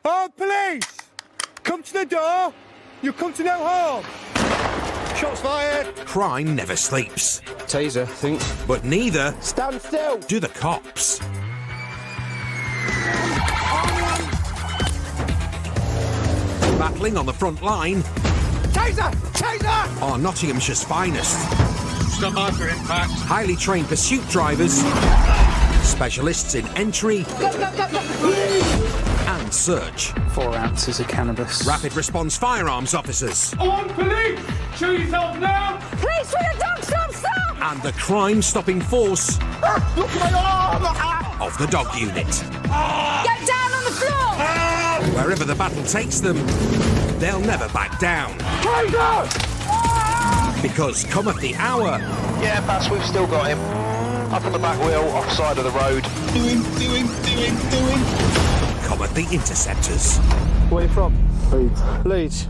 Oh, police! Come to the door. You come to no harm. Shots fired. Crime never sleeps. Taser, I think. But neither Stand still! do the cops. Battling on the front line Taser! Taser! are Nottinghamshire's finest. Stop after impact. Highly trained pursuit drivers, specialists in entry and search, 4 ounces of cannabis. rapid response firearms officers, On police! Show yourself now! Police with a dog, stop! and the crime-stopping force Look at my arm! of the dog unit. Get down on the floor! Wherever the battle takes them, they'll never back down. Because come at the hour, Yeah, Bass, we've still got him. Up on the back wheel, offside of the road. come at the Interceptors. Where are you from? Leeds. Leeds.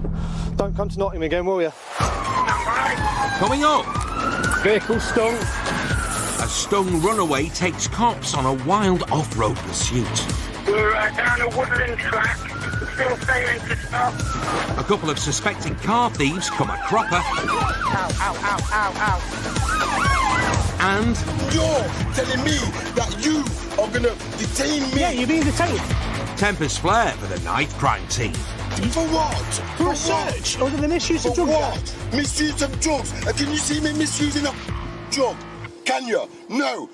Don't come to Nottingham again, will you? Coming up, Vehicle stung. a stung runaway takes cops on a wild off-road pursuit. We're down a woodland track, still failing to stop. A couple of suspected car thieves come a cropper. And You're telling me that you are gonna detain me? Yeah, you're being detained. tempers flare for the night crime team. For what? For a search. Other than issues For of drugs. what? Misuse of drugs. Can you see me misusing a drug? Can you? No.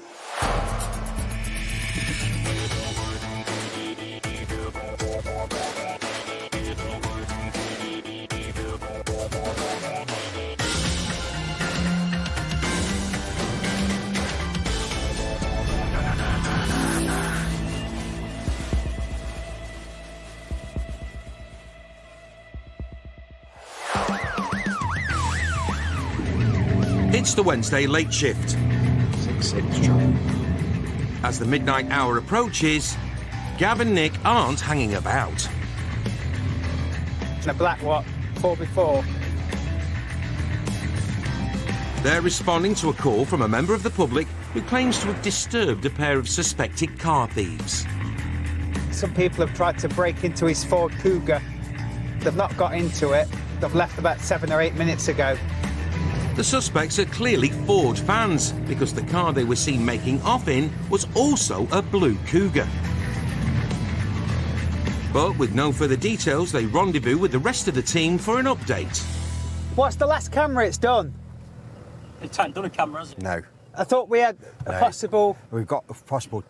It's the Wednesday late shift. 6-6 traffic. As the midnight hour approaches, Gav and Nick aren't hanging about. And a black what? 4x4. They're responding to a call from a member of the public who claims to have disturbed a pair of suspected car thieves. Some people have tried to break into his Ford Cougar. They've not got into it. They've left about 7 or 8 minutes ago. The suspects are clearly Ford fans because the car they were seen making off in was also a blue Cougar. But with no further details, they rendezvous with the rest of the team for an update. What's the last camera it's done? It's done a camera, hasn't it? No, I thought we had a No. possible... we've got a possible,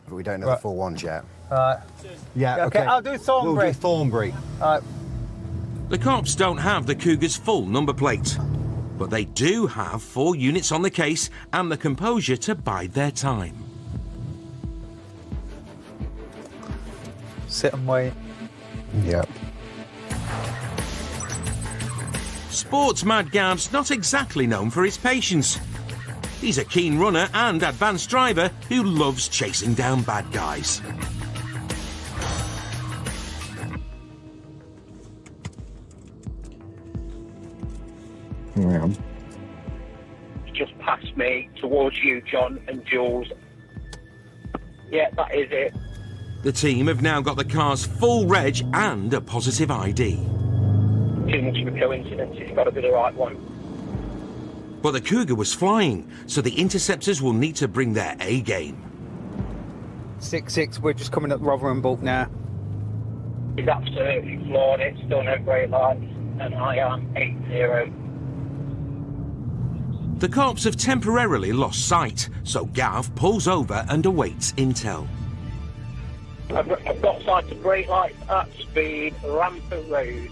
but we don't know Right. the full ones yet. Right. Yeah, Okay, I'll do Thornbury. We'll do Thornbury. Right. The cops don't have the Cougar's full number plate, but they do have 4 units on the case and the composure to bide their time. Sit and wait. Yep. Sports Mad Gav's not exactly known for his patience. He's a keen runner and advanced driver who loves chasing down bad guys. Yeah. Just past me, towards you, John and Jules. Yeah, that is it. The team have now got the car's full reg and a positive ID. Too much of a coincidence, it's got to be the right one. But the Cougar was flying, so the Interceptors will need to bring their A game. 6-6, we're just coming up Rotherham Bulk now. He's absolutely floored it, still no brake lights, and I am 8-0. The cops have temporarily lost sight, so Gav pulls over and awaits intel. I've got sight of brake lights at speed, Rampart Road.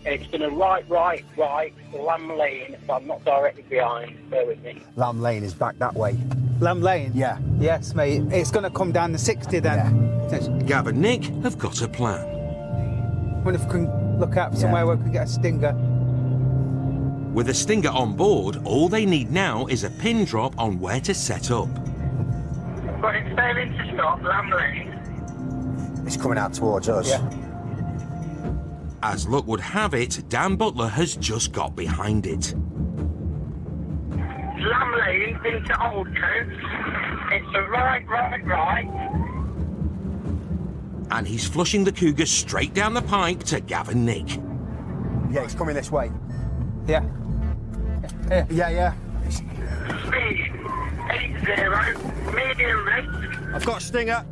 It's been a right, Lamb Lane, but I'm not directly behind. Bear with me. Lamb Lane is back that way. Lamb Lane? Yeah. Yes, mate. It's going to come down the 60 then. Gav and Nick have got a plan. Wonder if we can look out for somewhere where we can get a stinger. With a stinger on board, all they need now is a pin drop on where to set up. But it's failing to stop, Lamb Lane. It's coming out towards us. Yeah. As luck would have it, Dan Butler has just got behind it. Lamb Lane into Oldcote. It's a right. And he's flushing the Cougar straight down the pipe to Gav and Nick. Yeah, he's coming this way. Yeah. Yeah. Speed 80, medium risk. I've got a stinger.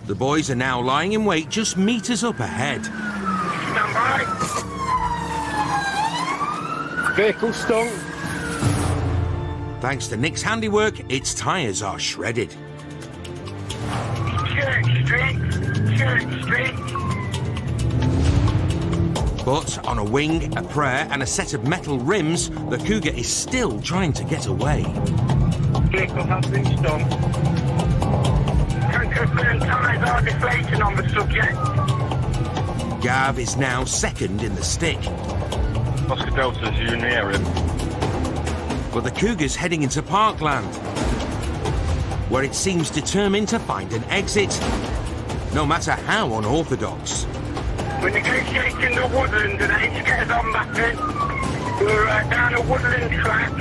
The boys are now lying in wait just metres up ahead. Stand by. Vehicle stung. Thanks to Nick's handiwork, its tyres are shredded. Church Street. But on a wing, a prayer and a set of metal rims, the Cougar is still trying to get away. Vehicle has been stung. Can confirm tyres are deflating on the subject. Gav is now second in the stick. Oscar Delta, you near him? But the Cougar's heading into parkland, where it seems determined to find an exit, no matter how unorthodox. We're negotiating the woodland today to get us on back in. We're down a woodland track,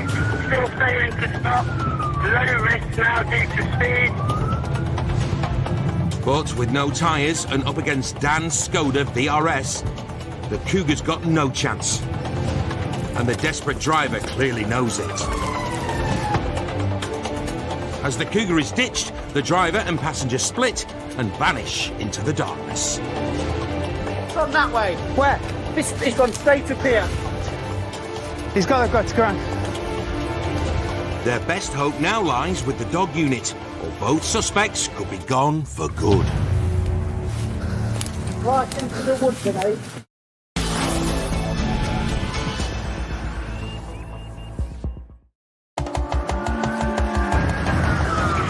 still failing to stop. Low risk now due to speed. But with no tyres and up against Dan's Skoda VRS, the Cougar's got no chance. And the desperate driver clearly knows it. As the Cougar is ditched, the driver and passenger split and vanish into the darkness. From that way. Where? He's gone straight up here. He's got to go to ground. Their best hope now lies with the dog unit, or both suspects could be gone for good. Right into the woods today.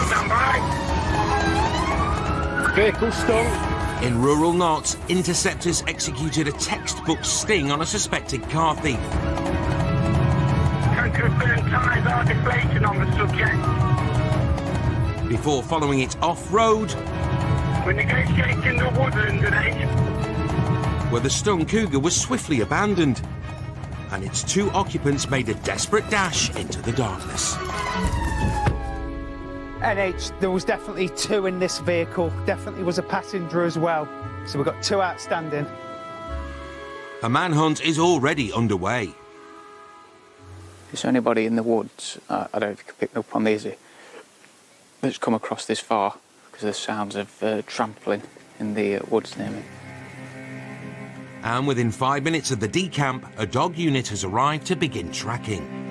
Stand by. Vehicle stung. In rural Notts, interceptors executed a textbook sting on a suspected car thief. Can confirm tyres are deflating on the subject. Before following it off-road, We're negotiating the woodland today. where the stung Cougar was swiftly abandoned, and its two occupants made a desperate dash into the darkness. NH, there was definitely two in this vehicle. Definitely was a passenger as well. So we've got two outstanding. A manhunt is already underway. Is there anybody in the woods, I don't know if you can pick up on these, that's come across this far? Because there's sounds of trampling in the woods near me. And within 5 minutes of the decamp, a dog unit has arrived to begin tracking.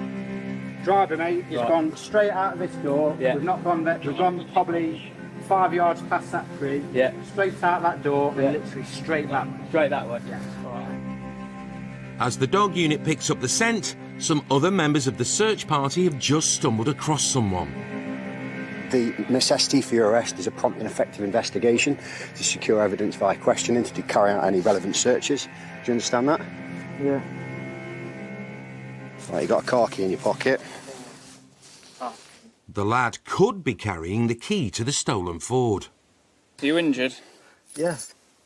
Driver, mate, he's gone straight out of this door. Yeah. We've not gone there. We've gone probably 5 yards past that tree. Yeah. Straight out that door Yeah. and literally straight that way. Straight that way. Yeah. As the dog unit picks up the scent, some other members of the search party have just stumbled across someone. The necessity for your arrest is a prompt and effective investigation to secure evidence via questioning to carry out any relevant searches. Do you understand that? Yeah. Right, you got a car key in your pocket. The lad could be carrying the key to the stolen Ford. Are you injured? Yeah.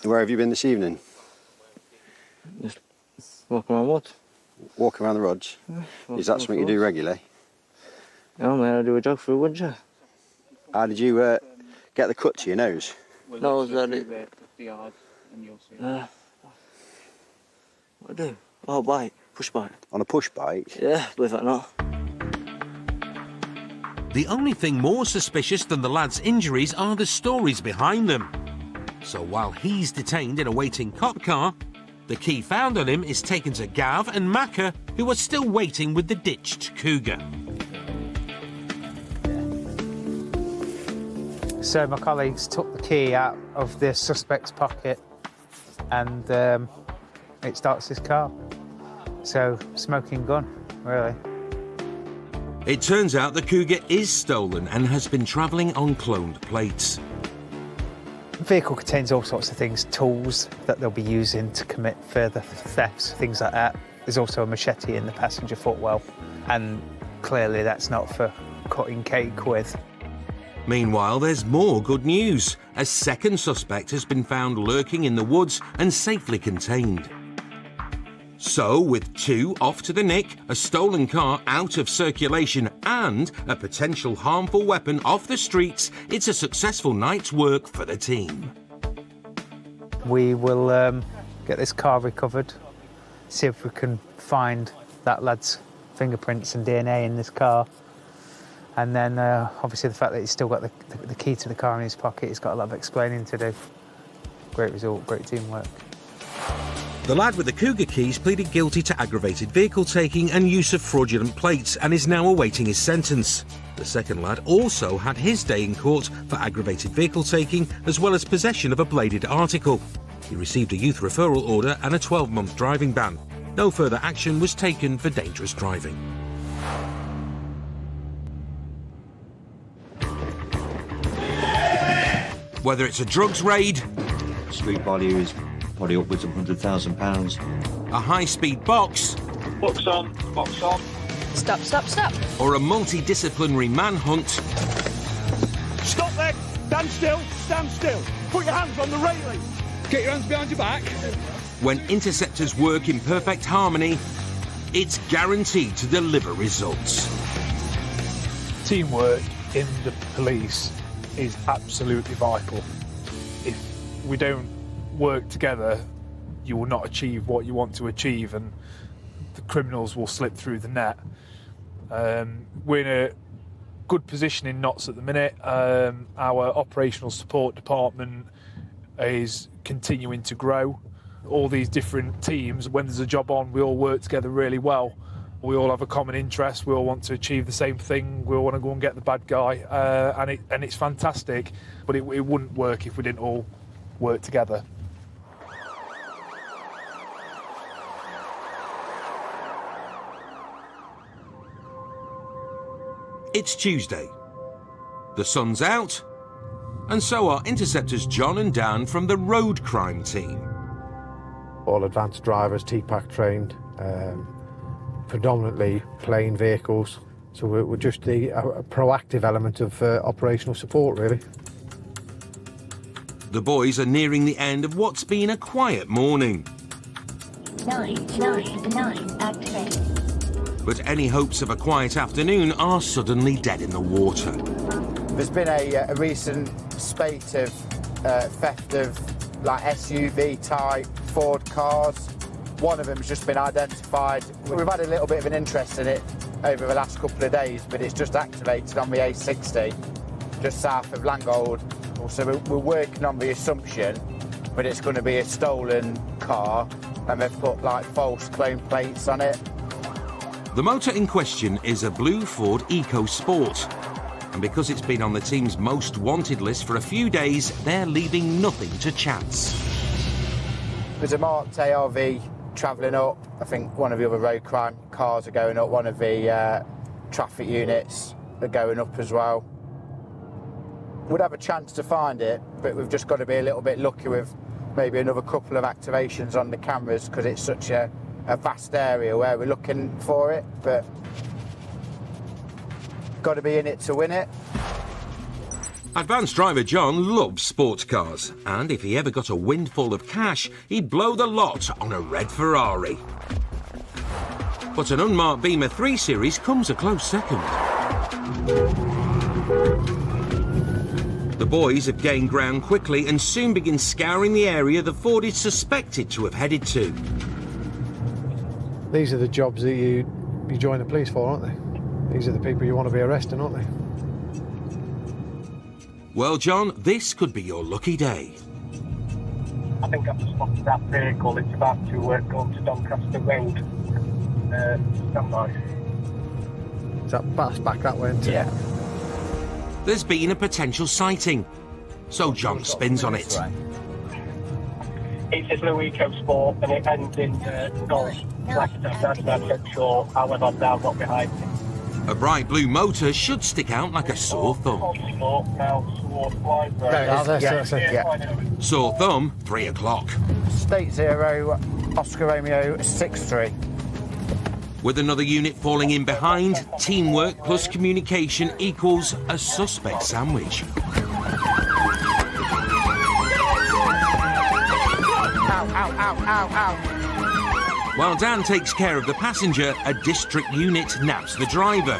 Where have you been this evening? Just walking around woods. Walking around the rods? Is that something you do regularly? Yeah, man, I do a jog through woods, yeah. How did you get the cut to your nose? No, was that it? What I do? Oh, bike. Push bike. On a push bike? Yeah, believe it or not. The only thing more suspicious than the lad's injuries are the stories behind them. So while he's detained in a waiting cop car, the key found on him is taken to Gav and Macca, who are still waiting with the ditched Cougar. So my colleagues took the key out of the suspect's pocket and it starts his car. So, smoking gun, really. It turns out the Cougar is stolen and has been travelling on cloned plates. The vehicle contains all sorts of things, tools that they'll be using to commit further thefts, things like that. There's also a machete in the passenger footwell, and clearly that's not for cutting cake with. Meanwhile, there's more good news. A second suspect has been found lurking in the woods and safely contained. So, with two off to the nick, a stolen car out of circulation and a potential harmful weapon off the streets, it's a successful night's work for the team. We will get this car recovered, see if we can find that lad's fingerprints and DNA in this car. And then, obviously, the fact that he's still got the key to the car in his pocket, he's got a lot of explaining to do. Great result, great teamwork. The lad with the Cougar keys pleaded guilty to aggravated vehicle taking and use of fraudulent plates and is now awaiting his sentence. The second lad also had his day in court for aggravated vehicle taking as well as possession of a bladed article. He received a youth referral order and a 12-month driving ban. No further action was taken for dangerous driving. Whether it's a drugs raid, Street value is probably upwards of £100,000. a high-speed box, Box on, box on. Stop, stop, stop. or a multidisciplinary manhunt, Stop there! Stand still! Stand still! Put your hands on the railing! Get your hands behind your back. when Interceptors work in perfect harmony, it's guaranteed to deliver results. Teamwork in the police is absolutely vital. If we don't work together, you will not achieve what you want to achieve, and the criminals will slip through the net. We're in a good position in Notts at the minute. Our operational support department is continuing to grow. All these different teams, when there's a job on, we all work together really well. We all have a common interest. We all want to achieve the same thing. We all want to go and get the bad guy, and it's fantastic. But it wouldn't work if we didn't all work together. It's Tuesday. The sun's out, and so are Interceptors John and Dan from the road crime team. All advanced drivers, TPAC trained, predominantly plain vehicles. So we're just a proactive element of operational support, really. The boys are nearing the end of what's been a quiet morning. 999 activate. But any hopes of a quiet afternoon are suddenly dead in the water. There's been a recent spate of theft of like SUV type Ford cars. One of them's just been identified. We've had a little bit of an interest in it over the last couple of days, but it's just activated on the A60, just south of Langhold. So we're working on the assumption that it's going to be a stolen car, and they've put like false clone plates on it. The motor in question is a blue Ford EcoSport. And because it's been on the team's most wanted list for a few days, they're leaving nothing to chance. There's a marked ARV travelling up. I think one of the other road crime cars are going up. One of the traffic units are going up as well. We'd have a chance to find it, but we've just got to be a little bit lucky with maybe another couple of activations on the cameras, because it's such a vast area where we're looking for it, but got to be in it to win it. Advanced driver John loves sports cars, and if he ever got a windfall of cash, he'd blow the lot on a red Ferrari. But an unmarked Beamer 3 Series comes a close second. The boys have gained ground quickly and soon begin scouring the area the Ford is suspected to have headed to. These are the jobs that you join the police for, aren't they? These are the people you want to be arresting, aren't they? Well, John, this could be your lucky day. I think I've spotted that vehicle. It's about to go to Doncaster Road. Stand by. Is that back that way? Yeah. There's been a potential sighting, so John spins on it. It's a blue EcoSport and it ends in North. Like I said, 99% sure. However, I'm now not behind it. A bright blue motor should stick out like a sore thumb. Sore thumb, 3 o'clock. State 0, Oscar Romeo 63. With another unit falling in behind, teamwork plus communication equals a suspect sandwich. While Dan takes care of the passenger, a district unit nabs the driver.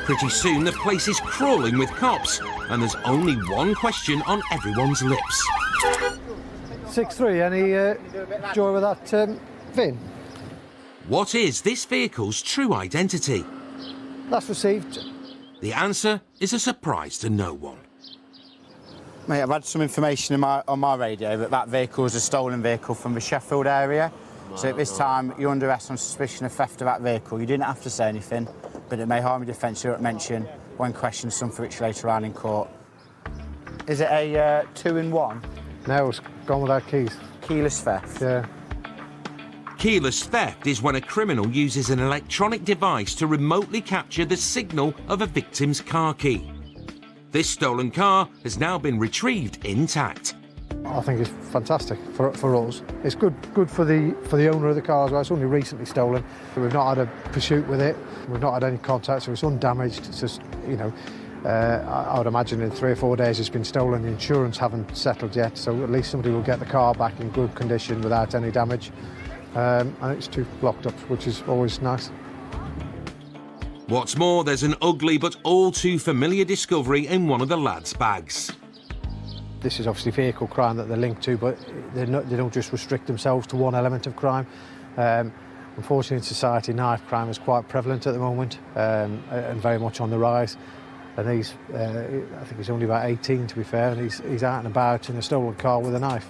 Pretty soon the place is crawling with cops, and there's only one question on everyone's lips. S22E13, any joy with that VIN? What is this vehicle's true identity? That's received. The answer is a surprise to no one. Mate, I've had some information on my radio that vehicle is a stolen vehicle from the Sheffield area. So at this time, you're under arrest on suspicion of theft of that vehicle. You didn't have to say anything, but it may harm your defence to mention when questioned something which later on in court. Is it a 2-in-1? No, it's gone without keys. Keyless theft? Yeah. Keyless theft is when a criminal uses an electronic device to remotely capture the signal of a victim's car key. This stolen car has now been retrieved intact. I think it's fantastic for us. It's good for the owner of the car as well. It's only recently stolen. We've not had a pursuit with it. We've not had any contact, so it's undamaged. It's just, you know, I would imagine in 3 or 4 days it's been stolen. The insurance haven't settled yet, so at least somebody will get the car back in good condition without any damage. And it's too locked up, which is always nice. What's more, there's an ugly but all too familiar discovery in one of the lad's bags. This is obviously vehicle crime that they're linked to, but they don't just restrict themselves to one element of crime. Unfortunately, in society, knife crime is quite prevalent at the moment and very much on the rise. And I think he's only about 18, to be fair, and he's out and about in a stolen car with a knife.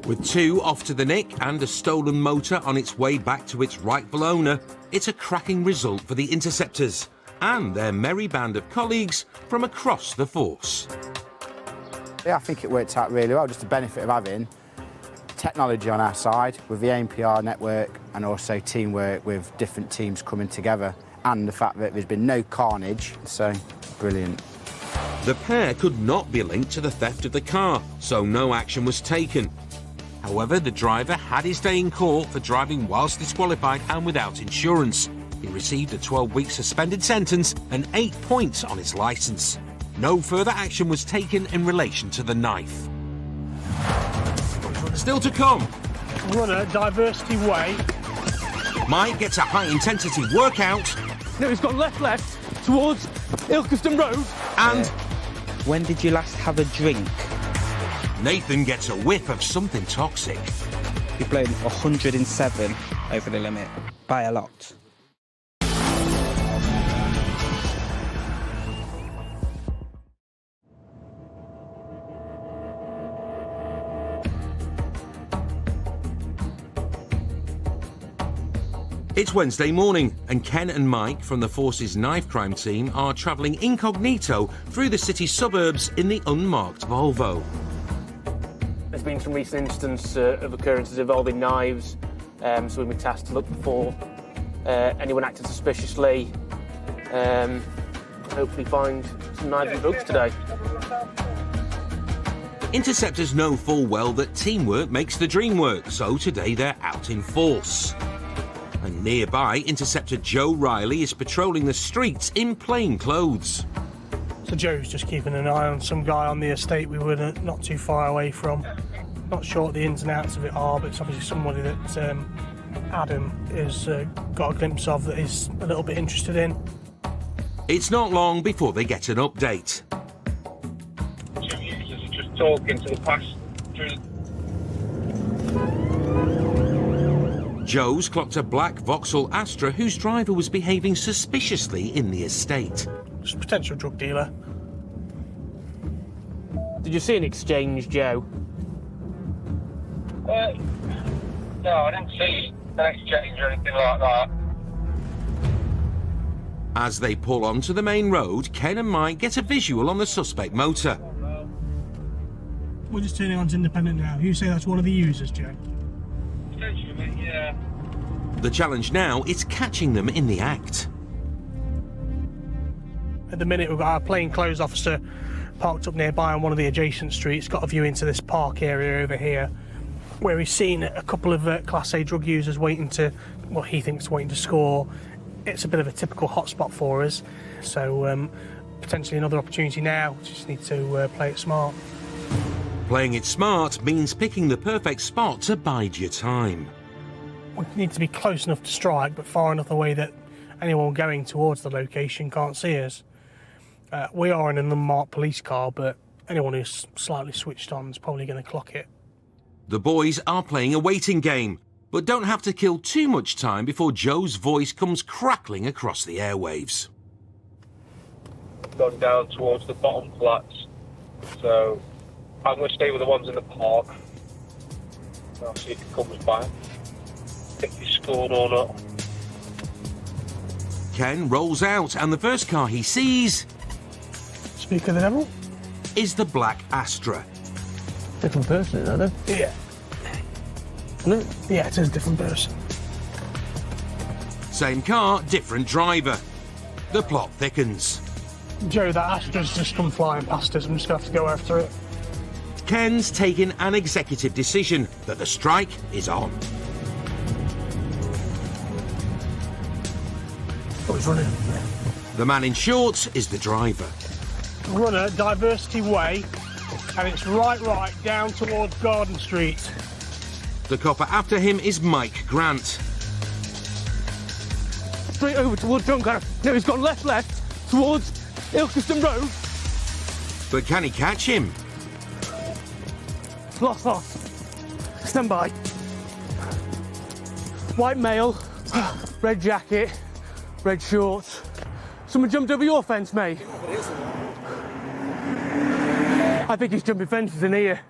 With 2 off to the nick and a stolen motor on its way back to its rightful owner, it's a cracking result for the Interceptors and their merry band of colleagues from across the force. Yeah, I think it worked out really well, just the benefit of having technology on our side with the ANPR network and also teamwork with different teams coming together and the fact that there's been no carnage, so brilliant. The pair could not be linked to the theft of the car, so no action was taken. However, the driver had his day in court for driving whilst disqualified and without insurance. He received a 12-week suspended sentence and 8 points on his licence. No further action was taken in relation to the knife. Still to come. Runner, Diversity Way. Mike gets a high-intensity workout. No, he's gone left, towards Ilkeston Road. And... When did you last have a drink? Nathan gets a whiff of something toxic. You've blown 107 over the limit, by a lot. It's Wednesday morning, and Ken and Mike from the Force's knife crime team are travelling incognito through the city's suburbs in the unmarked Volvo. There's been some recent instances of occurrences involving knives, so we've been tasked to look for anyone acting suspiciously, hopefully find some knives and drugs today. Interceptors know full well that teamwork makes the dream work, so today they're out in force. And nearby, Interceptor Joe Riley is patrolling the streets in plain clothes. So Joe's just keeping an eye on some guy on the estate we were not too far away from. Not sure what the ins and outs of it are, but it's obviously somebody that Adam has got a glimpse of that he's a little bit interested in. It's not long before they get an update. Just talking to the passenger. Joe's clocked a black Vauxhall Astra whose driver was behaving suspiciously in the estate. Just a potential drug dealer. Did you see an exchange, Joe? No, I didn't see an exchange or anything like that. As they pull onto the main road, Ken and Mike get a visual on the suspect motor. We're just turning on to Independent now. You say that's one of the users, Joe? Potentially, yeah. The challenge now is catching them in the act. At the minute, we've got our plainclothes officer parked up nearby on one of the adjacent streets, got a view into this park area over here, where he's seen a couple of Class A drug users waiting to, what he thinks waiting to score. It's a bit of a typical hotspot for us, so potentially another opportunity now. Just need to play it smart. Playing it smart means picking the perfect spot to bide your time. We need to be close enough to strike, but far enough away that anyone going towards the location can't see us. We are in an unmarked police car, but anyone who's slightly switched on is probably going to clock it. The boys are playing a waiting game, but don't have to kill too much time before Joe's voice comes crackling across the airwaves. Gone down towards the bottom flats, so I'm going to stay with the ones in the park. I'll see if it comes back. If he's scored or not. Ken rolls out, and the first car he sees... Speak of the devil? ...is the black Astra. Different person, isn't it? Yeah. Isn't it? Yeah, it is a different person. Same car, different driver. The plot thickens. Joe, that Astra's just come flying past us. I'm just going to have to go after it. Ken's taken an executive decision that the strike is on. Oh, he's running. The man in shorts is the driver. Runner, Diversity Way, and it's right down towards Garden Street. The copper after him is Mike Grant. Straight over towards Drumcar. No, he's gone left, towards Ilkeston Road. But can he catch him? Lost. Stand by. White male, red jacket, red shorts. Someone jumped over your fence, mate. I think he's jumping fences in here.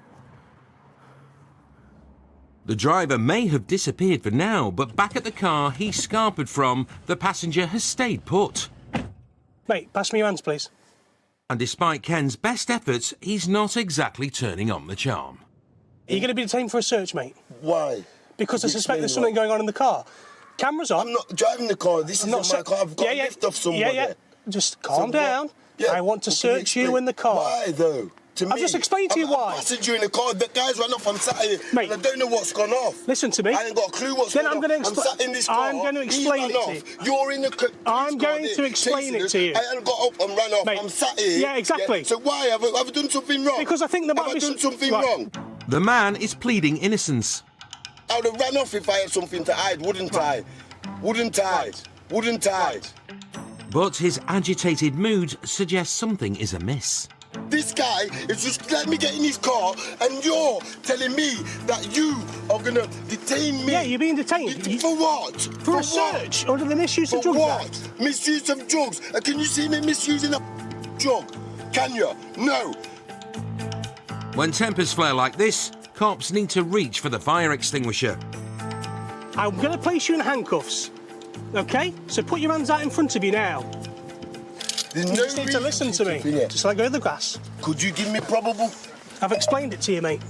The driver may have disappeared for now, but back at the car he scarpered from, the passenger has stayed put. Mate, pass me your hands, please. And despite Ken's best efforts, he's not exactly turning on the charm. Are you going to be detained for a search, mate? Why? Because I suspect there's something going on in the car. Cameras on. I'm not driving the car. This is not my car. I've got a lift off somebody. Yeah. Just calm down. Yeah. I want to search you in the car. Why, though? I've just explained to you why. I'm a passenger in the car. The guys ran off. I'm sat here. Mate, and I don't know what's gone off. Listen to me. I ain't got a clue what's gone off. I'm sat in this car. I'm going to explain it to you. You're in the car. I'm going to explain it to you. I ain't got up and ran off. I'm sat here. Yeah, exactly. Yeah. So why? Have I done something wrong? Because I think there might be... Have I done something wrong? The man is pleading innocence. I would have ran off if I had something to hide, wouldn't I? Wouldn't I? Wouldn't I? But his agitated mood suggests something is amiss. This guy is just let me get in his car, and you're telling me that you are going to detain me. Yeah, you're being detained. For what? For a search under the misuse of drugs. For what? Misuse of drugs? Can you see me misusing a drug? Can you? No. When tempers flare like this, cops need to reach for the fire extinguisher. I'm going to place you in handcuffs, OK? So put your hands out in front of you now. There's you no just need to listen to me. Just let go of the grass. Could you give me probable... I've explained it to you, mate.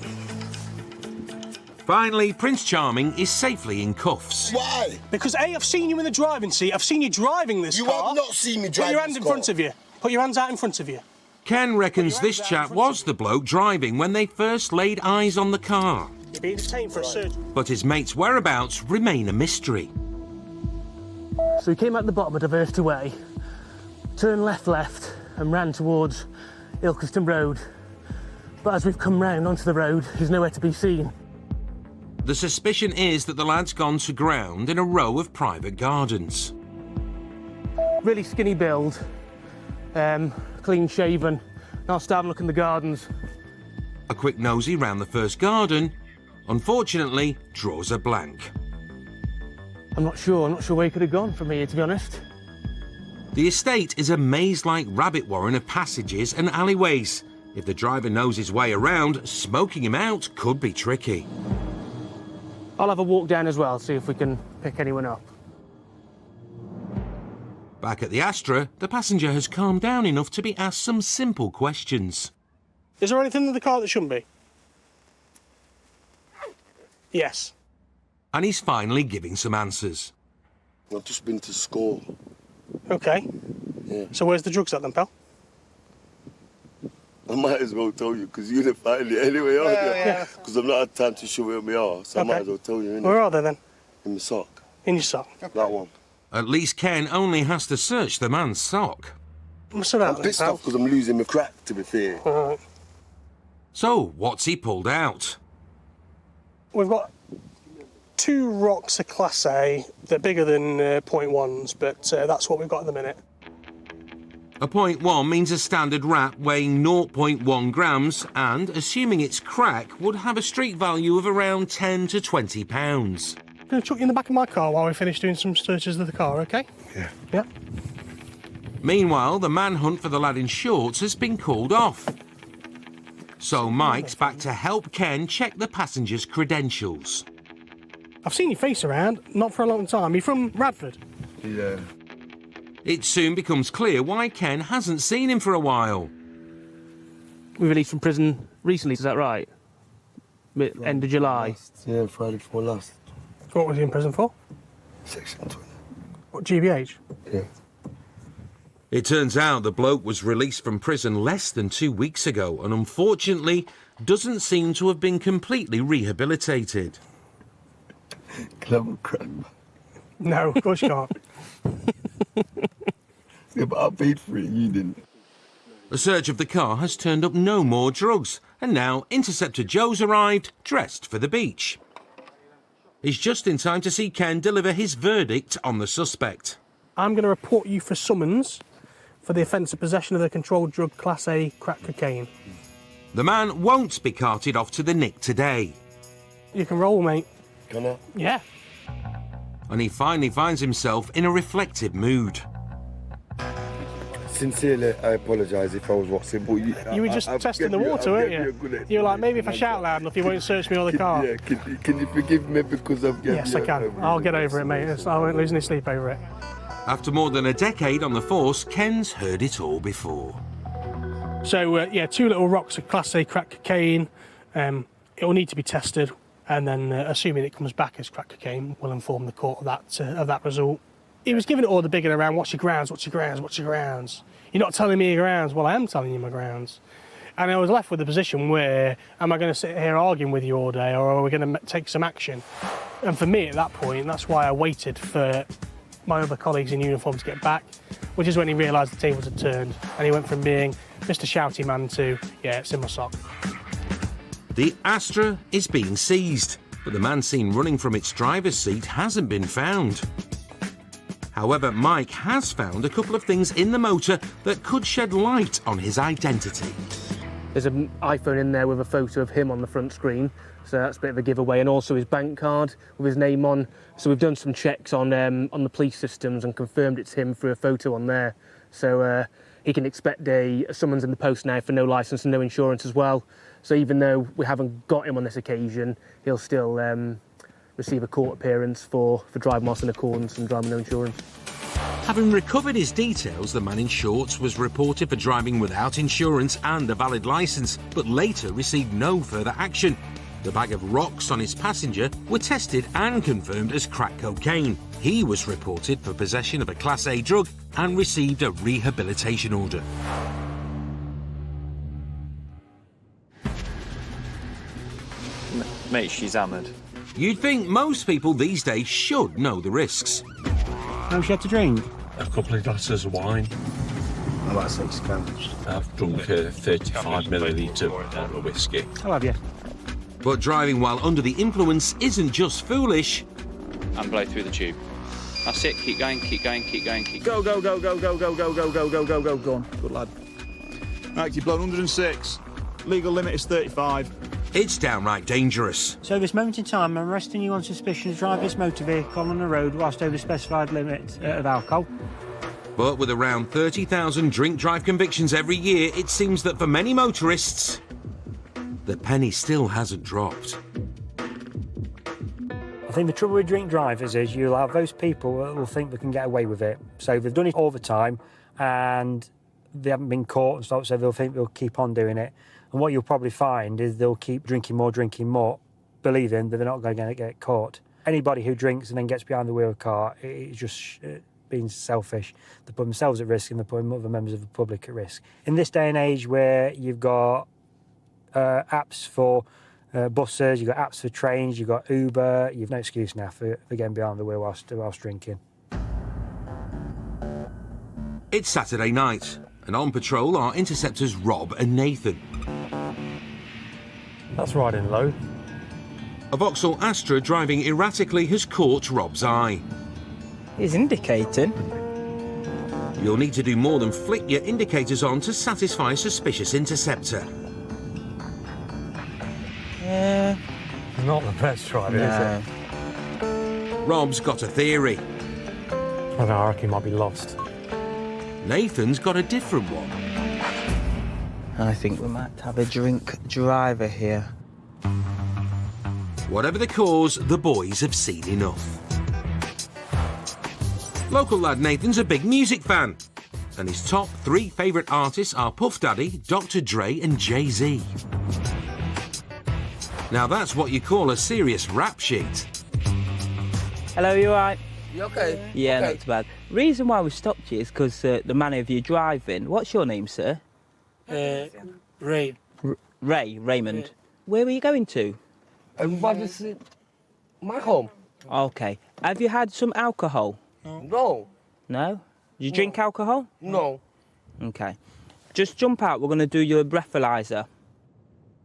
Finally, Prince Charming is safely in cuffs. Why? Because A, I've seen you in the driving seat. I've seen you driving this car. You have not seen me driving this car. Put your hand in front of you. Put your hands out in front of you. Ken reckons this chap was the bloke driving when they first laid eyes on the car. You're being detained for a search. But his mate's whereabouts remain a mystery. So he came out the bottom of Diversity Way, turned left, and ran towards Ilkeston Road. But as we've come round onto the road, he's nowhere to be seen. The suspicion is that the lad's gone to ground in a row of private gardens. Really skinny build, clean shaven. Now I'll start looking in the gardens. A quick nosy round the first garden, unfortunately, draws a blank. I'm not sure where he could have gone from here, to be honest. The estate is a maze-like rabbit warren of passages and alleyways. If the driver knows his way around, smoking him out could be tricky. I'll have a walk down as well, see if we can pick anyone up. Back at the Astra, the passenger has calmed down enough to be asked some simple questions. Is there anything in the car that shouldn't be? Yes. And he's finally giving some answers. I've just been to school. OK. Yeah. So where's the drugs at then, pal? I might as well tell you, because you're going to find it anyway, aren't you? Yeah. Because I've not had time to show it on my arse, so I might as well tell you, innit? Where are they then? In my sock. In your sock? That one. At least Ken only has to search the man's sock. What's that? I'm pissed off because I'm losing my crack, to be fair. All right. So, what's he pulled out? We've got 2 rocks of Class A. They're bigger than .1s, but that's what we've got at the minute. A 0.1 means a standard wrap weighing 0.1 grams and, assuming it's crack, would have a street value of around 10 to 20 pounds. I'm going to chuck you in the back of my car while we finish doing some searches of the car, OK? Yeah. Yeah. Meanwhile, the manhunt for the lad in shorts has been called off. So Mike's back to help Ken check the passenger's credentials. I've seen your face around, not for a long time. You from Radford? Yeah. It soon becomes clear why Ken hasn't seen him for a while. We released from prison recently, is that right? End of July? Yeah, Friday before last. What was he in prison for? Section 20. What, GBH? Yeah. It turns out the bloke was released from prison less than 2 weeks ago and unfortunately doesn't seem to have been completely rehabilitated. Clever crack. No, of course you can't. Yeah, but I paid for it, you didn't. A search of the car has turned up no more drugs, and now Interceptor Joe's arrived, dressed for the beach. He's just in time to see Ken deliver his verdict on the suspect. I'm going to report you for summons for the offence of possession of the controlled drug Class A crack cocaine. The man won't be carted off to the Nick today. You can roll, mate. Can I? Yeah. And he finally finds himself in a reflective mood. Sincerely, I apologise if I was watching, but you were just testing the water, weren't you? You were like, maybe if I shout loud enough, you won't search me or the car. Yeah, can you forgive me because I've got... Yes, I can. I'll get over it, mate. I won't lose any sleep over it. After more than a decade on the force, Ken's heard it all before. So, yeah, 2 little rocks of Class A crack cocaine. It will need to be tested, and then, assuming it comes back as crack cocaine, we'll inform the court of that result. He was giving it all the bigging around, what's your grounds, what's your grounds, what's your grounds? You're not telling me your grounds. Well, I am telling you my grounds. And I was left with a position where, am I going to sit here arguing with you all day, or are we going to take some action? And for me, at that point, that's why I waited for my other colleagues in uniform to get back, which is when he realised the tables had turned, and he went from being Mr. Shouty Man to, yeah, it's in my sock. The Astra is being seized, but the man seen running from its driver's seat hasn't been found. However, Mike has found a couple of things in the motor that could shed light on his identity. There's an iPhone in there with a photo of him on the front screen, so that's a bit of a giveaway, and also his bank card with his name on. So we've done some checks on the police systems and confirmed it's him through a photo on there. So he can expect a summons in the post now for no licence and no insurance as well. So even though we haven't got him on this occasion, he'll still receive a court appearance for driving whilst in accordance and driving no insurance. Having recovered his details, the man in shorts was reported for driving without insurance and a valid licence, but later received no further action. The bag of rocks on his passenger were tested and confirmed as crack cocaine. He was reported for possession of a Class A drug and received a rehabilitation order. Mate, she's hammered. You'd think most people these days should know the risks. How much you had to drink? A couple of glasses of wine. About 6 cans. I've drunk 35 millilitre of whiskey. How have you? But driving while under the influence isn't just foolish. And blow through the tube. That's it, keep going, keep going, keep going, keep going. Go, go, go, go, go, go, go, go, go, go, go, go on. Good lad. Right, you've blown 106. Legal limit is 35. It's downright dangerous. So at this moment in time, I'm arresting you on suspicion of driving this motor vehicle on the road whilst over the specified limit of alcohol. But with around 30,000 drink-drive convictions every year, it seems that for many motorists, the penny still hasn't dropped. I think the trouble with drink drivers is you'll have those people that will think they can get away with it. So they've done it all the time and they haven't been caught and stuff, so they'll think they'll keep on doing it. And what you'll probably find is they'll keep drinking more, believing that they're not going to get caught. Anybody who drinks and then gets behind the wheel of a car, it's just being selfish. They put themselves at risk and they're putting other members of the public at risk. In this day and age where you've got apps for buses, you've got apps for trains, you've got Uber, you've no excuse now for getting behind the wheel whilst drinking. It's Saturday night, and on patrol are interceptors Rob and Nathan. That's riding low. A Vauxhall Astra driving erratically has caught Rob's eye. He's indicating. You'll need to do more than flick your indicators on to satisfy a suspicious interceptor. It's not the best driving, is it? Rob's got a theory. I don't know, I reckon he might be lost. Nathan's got a different one. I think we might have a drink driver here. Whatever the cause, the boys have seen enough. Local lad Nathan's a big music fan, and his top 3 favourite artists are Puff Daddy, Dr. Dre and Jay-Z. Now that's what you call a serious rap sheet. Hello, you alright? You okay? Yeah, okay. not too bad. Reason why we stopped you is because the manner of your driving. What's your name, sir? Ray. Raymond. Yeah. Where were you going to? My home. Okay. Have you had some alcohol? No. No? Do you drink alcohol? No. Okay. Just jump out. We're going to do your breathalyzer.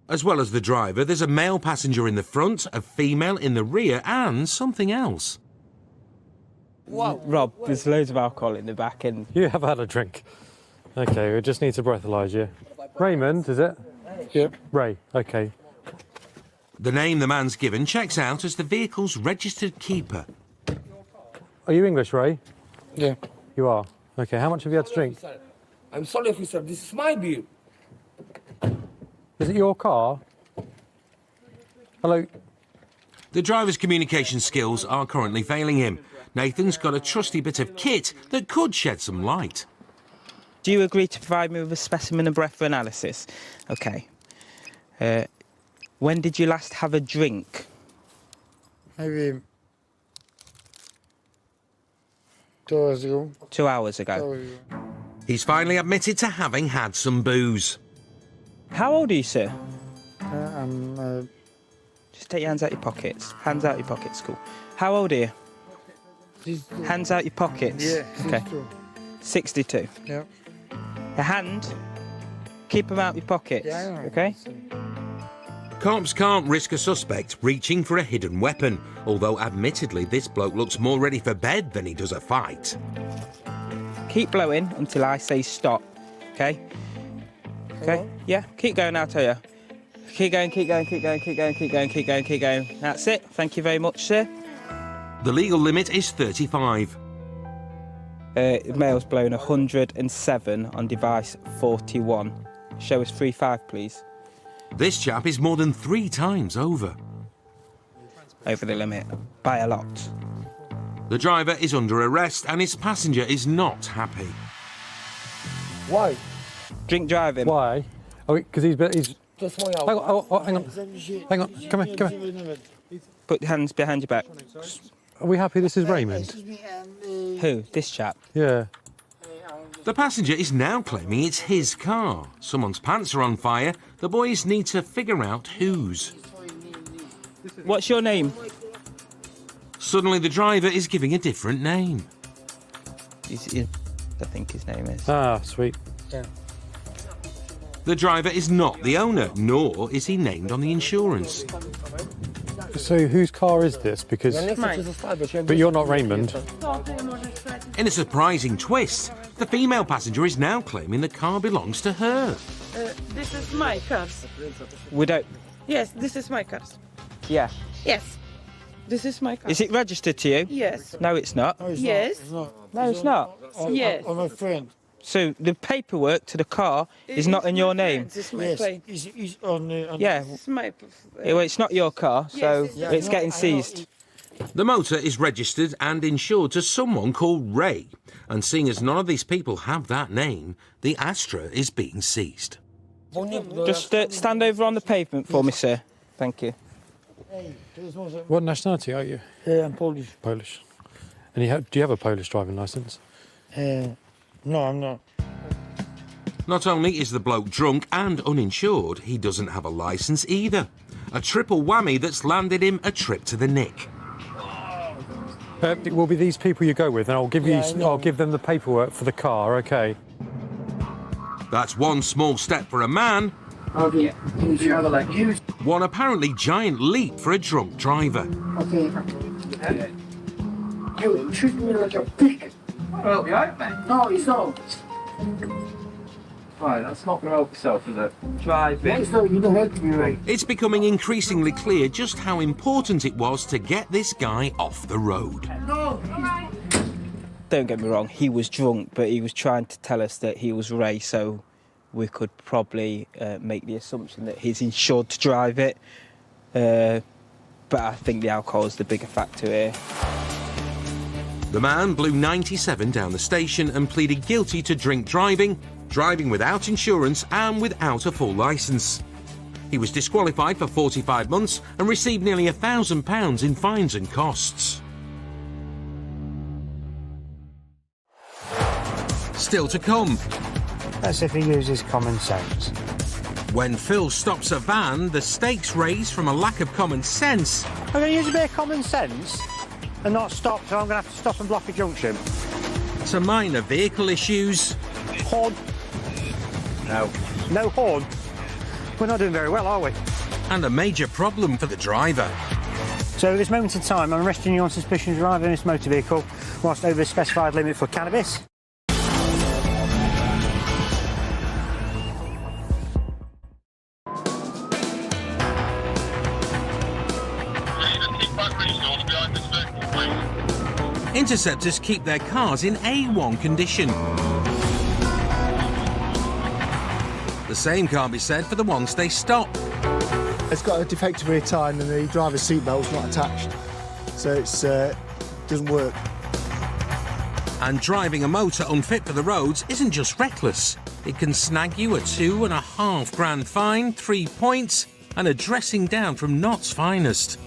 As well as the driver, there's a male passenger in the front, a female in the rear, and something else. Wow. Rob, there's loads of alcohol in the back and... You have had a drink. Okay, we just need to breathalyse you. Raymond, is it? Yep. Ray, okay. The name the man's given checks out as the vehicle's registered keeper. Are you English, Ray? Yeah. You are? Okay, how much have you had to drink? I'm sorry, officer. This is my bill. Is it your car? Hello? The driver's communication skills are currently failing him. Nathan's got a trusty bit of kit that could shed some light. Do you agree to provide me with a specimen of breath for analysis? Okay. When did you last have a drink? Maybe 2 hours ago. 2 hours ago. He's finally admitted to having had some booze. How old are you, sir? I'm... Just take your hands out your pockets. Hands out your pockets, cool. How old are you? 62. Hands out your pockets. Yeah, 62. Okay. 62. Yeah. Your hand, keep them out your pockets, Yeah, okay? Cops can't risk a suspect reaching for a hidden weapon, although admittedly this bloke looks more ready for bed than he does a fight. Keep blowing until I say stop, okay? Okay? Yeah, keep going, I'll tell you. Keep going, keep going, keep going, keep going, keep going, keep going, keep going. That's it. Thank you very much, sir. The legal limit is 35. Mail's blown 107 on device 41. Show us 35, please. This chap is more than 3 times over. Over the limit. By a lot. The driver is under arrest and his passenger is not happy. Why? Drink driving. Why? Oh, because he's... Just one Hang on, hang on. Hang on, come here, come here. Put your hands behind your back. Are we happy this is Raymond? Who? This chap? Yeah. The passenger is now claiming it's his car. Someone's pants are on fire. The boys need to figure out whose. What's your name? Suddenly the driver is giving a different name. I think his name is. Ah, sweet. Yeah. The driver is not the owner, nor is he named on the insurance. So whose car is this? Because... But you're not Raymond. In a surprising twist, the female passenger is now claiming the car belongs to her. This is my car. We don't... Yes, this is my car. Yeah. Yes. This is my car. Is it registered to you? Yes. No, it's not. Yes. No, it's not. Yes. I'm a friend. So the paperwork to the car is not in your name? This is my plane. He's on yeah. It's my... Well, it's not your car, so Yes, it's getting seized. The motor is registered and insured to someone called Ray. And seeing as none of these people have that name, the Astra is being seized. Just stand over on the pavement for me, sir. Thank you. What nationality are you? I'm Polish. Polish. And do you have a Polish driving licence? No, I'm not. Not only is the bloke drunk and uninsured, he doesn't have a licence either. A triple whammy that's landed him a trip to the Nick. It will be these people you go with, and I'll give them the paperwork for the car, okay? That's one small step for a man. Okay. One apparently giant leap for a drunk driver. Okay. You treat me like a pig. help you out, mate. No, it's not. Right, that's not going to help yourself, is it? Driving. You don't help me, mate. It's becoming increasingly clear just how important it was to get this guy off the road. No. Don't get me wrong, he was drunk, but he was trying to tell us that he was Ray, so we could probably make the assumption that he's insured to drive it. But I think the alcohol is the bigger factor here. The man blew 97 down the station and pleaded guilty to drink driving, driving without insurance and without a full licence. He was disqualified for 45 months and received nearly £1,000 in fines and costs. Still to come. That's if he uses common sense. When Phil stops a van, the stakes raise from a lack of common sense. I'm going to use a bit of common sense and not stop, so I'm going to have to stop and block a junction. To minor vehicle issues. Horn. No. No horn. We're not doing very well, are we? And a major problem for the driver. So at this moment in time, I'm arresting you on suspicion of driving this motor vehicle whilst over the specified limit for cannabis. Interceptors keep their cars in A1 condition. The same can't be said for the ones they stop. It's got a defective rear tyre and the driver's seatbelt's not attached, so it doesn't work. And driving a motor unfit for the roads isn't just reckless. It can snag you a £2.5 fine, 3 points, and a dressing down from Knott's finest.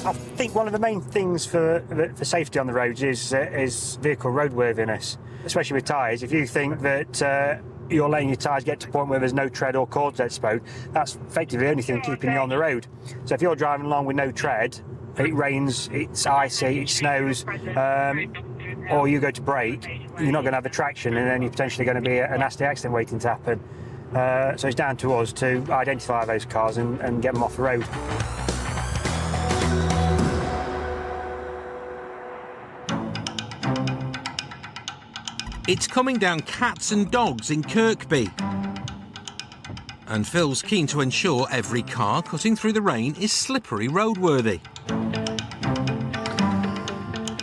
I think one of the main things for safety on the roads is vehicle roadworthiness, especially with tyres. If you think that you're letting your tyres get to a point where there's no tread or cords exposed, that's effectively the only thing keeping you on the road. So if you're driving along with no tread, it rains, it's icy, it snows, or you go to brake, you're not going to have the traction, and then you're potentially going to be a nasty accident waiting to happen. So it's down to us to identify those cars and get them off the road. It's coming down cats and dogs in Kirkby. And Phil's keen to ensure every car cutting through the rain is slippery roadworthy.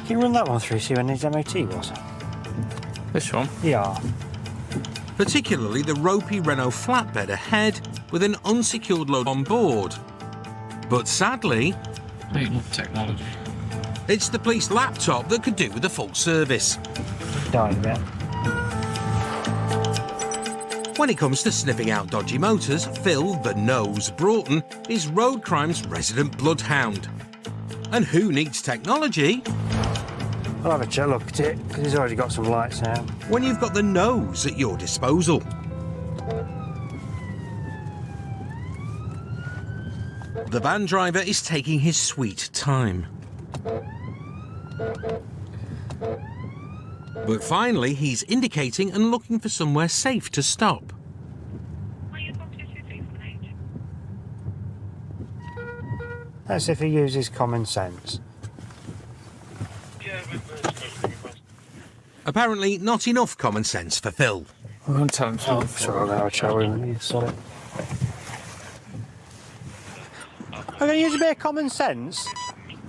Can you run that one through, see when his MOT was? This one? Yeah. Particularly the ropey Renault flatbed ahead with an unsecured load on board. But sadly, technology. It's the police laptop that could do with a full service. Dying there. When it comes to sniffing out dodgy motors, Phil, the Nose Broughton, is road crime's resident bloodhound. And who needs technology? I'll have a look at it, because he's already got some lights now. When you've got the nose at your disposal. The van driver is taking his sweet time. But finally, he's indicating and looking for somewhere safe to stop. That's if he uses common sense. Apparently not enough common sense for Phil. I'm going to tell him something. Sorry, I'm going to have a chat with him. Sorry. I'm going to use a bit of common sense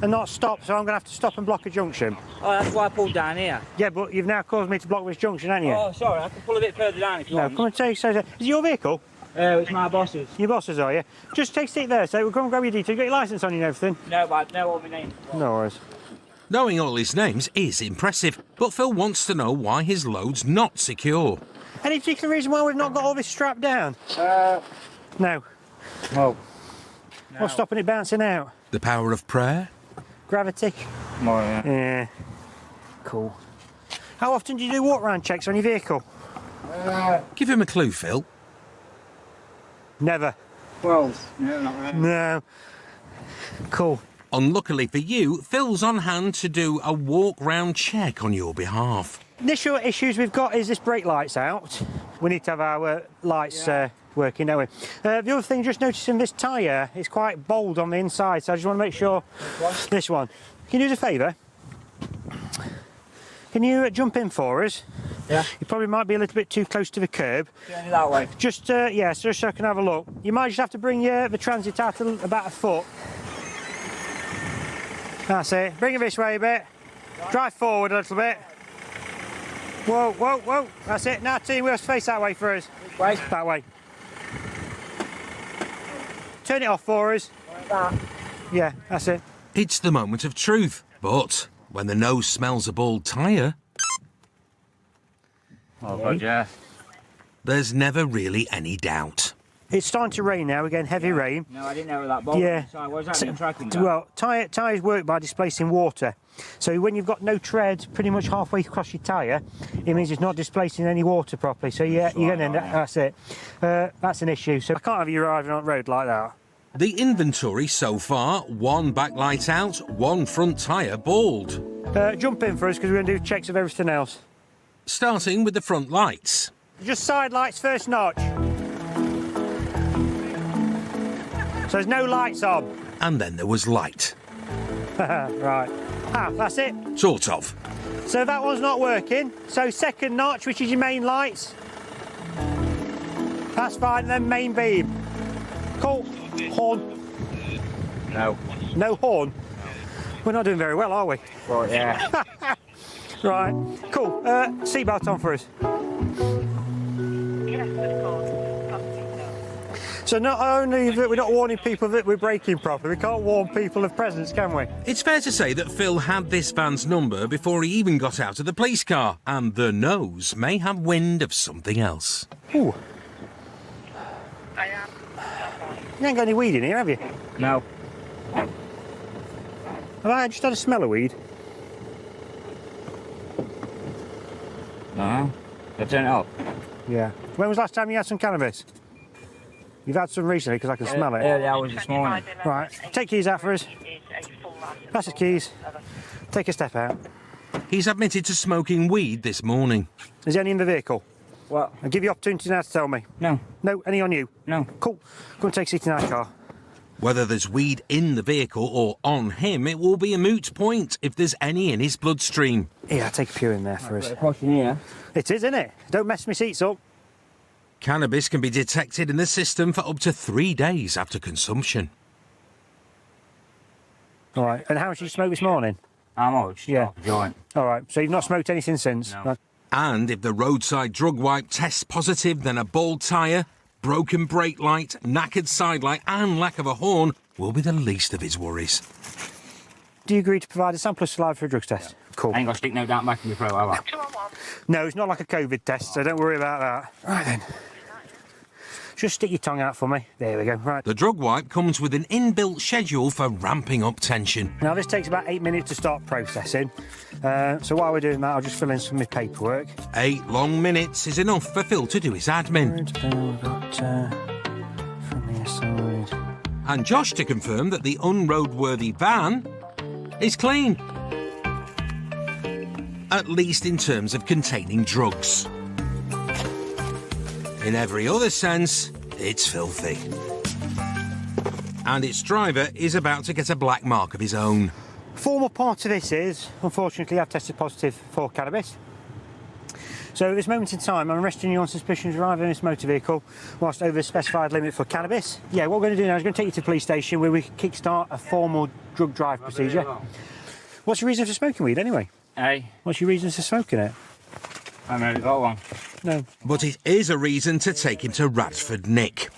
and not stop, so I'm going to have to stop and block a junction. Oh, that's why I pulled down here. Yeah, but you've now caused me to block this junction, haven't you? Oh, sorry, I can pull a bit further down if you want. No, come and take so. Is it your vehicle? It's my boss's. Your boss's, are you? Just take a seat there, so we'll go and grab your details. You got your licence on you and everything? No, but I know all my names. No worries. Knowing all his names is impressive, but Phil wants to know why his load's not secure. Any particular reason why we've not got all this strapped down? No. No. What's stopping it bouncing out? The power of prayer? Gravity? Oh, yeah. Yeah. Cool. How often do you do walk-round checks on your vehicle? Give him a clue, Phil. Never. Well, no, not really. No. Cool. Unluckily for you, Phil's on hand to do a walk-round check on your behalf. Initial issues we've got is this brake light's out. We need to have our lights working, don't we? The other thing, just noticing this tyre is quite bold on the inside, so I just want to make sure... This one. Can you do us a favour? Can Can you jump in for us? Yeah. You probably might be a little bit too close to the curb. Going that way. Just, yeah, so I can have a look. You might just have to bring the transit out about a foot. That's it. Bring it this way a bit. Drive forward a little bit. Whoa, whoa, whoa. That's it. Now, team wheels face that way for us. Which way? That way. Turn it off for us. Like that. Yeah, that's it. It's the moment of truth. But when the nose smells a bald tyre, Oh, God, yeah. there's never really any doubt. It's starting to rain now. We're getting heavy rain. No, I didn't know where that bolt Yeah. was. What was that tracking that? Well, tyres work by displacing water. So when you've got no tread pretty much halfway across your tyre, it means it's not displacing any water properly. So yeah, you're going to end up, that's it. That's an issue. So I can't have you driving on the road like that. The inventory so far, one backlight out, one front tyre bald. Jump in for us because we're going to do checks of everything else. Starting with the front lights. Just side lights first notch. So there's no lights on. And then there was light. Right. Ah, that's it. Sort of. So that one's not working. So second notch, which is your main lights. That's fine, then main beam. Cool. Horn. No. No horn? We're not doing very well, are we? Right, yeah. Right. Cool. Seatbelt on for us. So not only that we're not warning people that we're braking properly, we can't warn people of presence, can we? It's fair to say that Phil had this van's number before he even got out of the police car, and the nose may have wind of something else. Ooh. You ain't got any weed in here, have you? No. Have I just had a smell of weed? No. Let's turn it up. Yeah. When was the last time you had some cannabis? You've had some recently because I can smell it. Early hours this morning. Right. Take keys out for us. Pass the keys. Take a step out. He's admitted to smoking weed this morning. Is any in the vehicle? What? I'll give you opportunity now to tell me. No. No? Any on you? No. Cool. Go and take a seat in our car. Whether there's weed in the vehicle or on him, it will be a moot point if there's any in his bloodstream. Yeah, take a few in there for us. Pushing here. It is, isn't it? Don't mess my seats up. Cannabis can be detected in the system for up to 3 days after consumption. All right. And how much did you smoke this morning? How much? Yeah. Joint. All right. So you've not smoked anything since? No. Right. And if the roadside drug wipe tests positive, then a bald tyre, broken brake light, knackered side light and lack of a horn will be the least of his worries. Do you agree to provide a sample of saliva for a drugs test? Cool. I ain't got to stick no down back in my throat, have I? No, it's not like a COVID test, so don't worry about that. Right then. Just stick your tongue out for me. There we go. Right. The drug wipe comes with an inbuilt schedule for ramping up tension. Now this takes about 8 minutes to start processing. So while we're doing that, I'll just fill in some of my paperwork. 8 long minutes is enough for Phil to do his admin. We've got from the side. And Josh to confirm that the unroadworthy van is clean. At least in terms of containing drugs. In every other sense, it's filthy. And its driver is about to get a black mark of his own. Formal part of this is, unfortunately, I've tested positive for cannabis. So at this moment in time, I'm arresting you on suspicion of driving this motor vehicle whilst over the specified limit for cannabis. Yeah, what we're going to do now is going to take you to the police station where we kickstart a formal drug drive procedure. What's your reason for smoking weed anyway? Hey? What's your reason for smoking it? I haven't really got one. No. But it is a reason to take him to Radford Nick.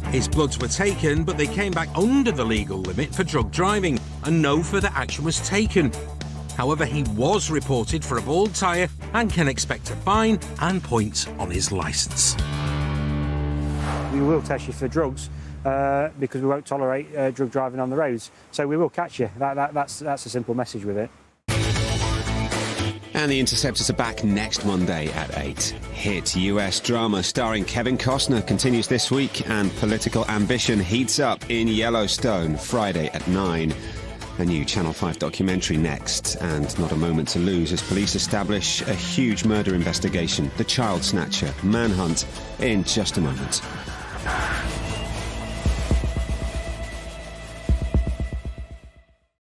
His bloods were taken, but they came back under the legal limit for drug driving, and no further action was taken. However, he was reported for a bald tyre and can expect a fine and points on his licence. We will test you for drugs because we won't tolerate drug driving on the roads. So we will catch you. That's a simple message with it. And the Interceptors are back next Monday at 8. Hit US drama starring Kevin Costner continues this week, and political ambition heats up in Yellowstone Friday at 9. A new Channel 5 documentary next, and not a moment to lose as police establish a huge murder investigation, the child snatcher manhunt, in just a moment.